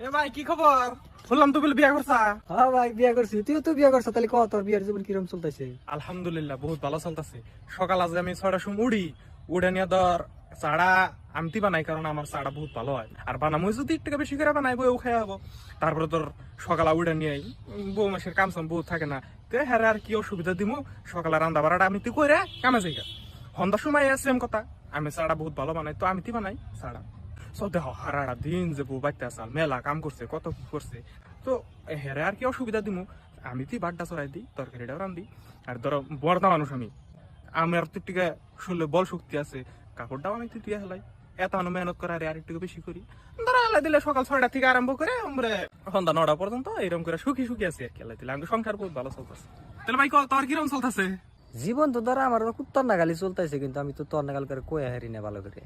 এ ভাই কি খবর? শুনলাম তো বলে বিয়া করছা। হ্যাঁ ভাই বিয়া করছি, তুইও তো বিয়া করছ, তাহলে কত তোর বিয়ার জীবন কিরম চলতেছে? আলহামদুলিল্লাহ বহুত ভালো চলতেছে। সকাল আজ আমি 6টার সময় উড়ে নিয়ে ধর চাড়া আমতি বানাই, কারণ আমার চাড়া বহুত ভালো হয়। আর বানামো যদি একটু বেশি করে বানাই বউ খাই হবো। তারপরে তোর সকালে উড়ে নিয়ে বউ মাসের কাম সাম বহুত থাকে না, তো হ্যাঁ আর কি অসুবিধা দিমু। সকালে রান্না বাড়াটা আমি তুই কইরা কামে যাই। সন্ধ্যার সময় সেম কথা, আমি চাড়া বহুত ভালো বানাই, তো আমি বানাই চাড়া। সব দেখো হারাটা দিন যে বউ বাড়তে আসাল মেলা কাম করছে, কত কি করছে, তো হেরে আর কি অসুবিধা দিমু। আমি তুই বাড্ডা চড়াই দিই, তরকারিটাও রান্ধি। আর ধরো বর্দা মানুষ আমার তো টিকা শুনলে বল শক্তি আছে, কাপড়টাও আমি তুই হেলাই। এত মেহনত করে আর একটু বেশি করি। ধরো হেলাই দিলে সকাল 6টা থেকে আরম্ভ করে আমরা সন্ধ্যা 9টা পর্যন্ত এরকম করে সুখী সুখী আছি আর কি। হেলাই দিলে আমি সংসার বহুত ভালো চলতেছে। তাহলে ভাই তোর কিরকম চলতেছে? জীবন তো ধর আমার কুত্তর নাগালি চলতেছে, কিন্তু আমি তো তোর নাগাল করে কয়ে হারি না ভালো করে।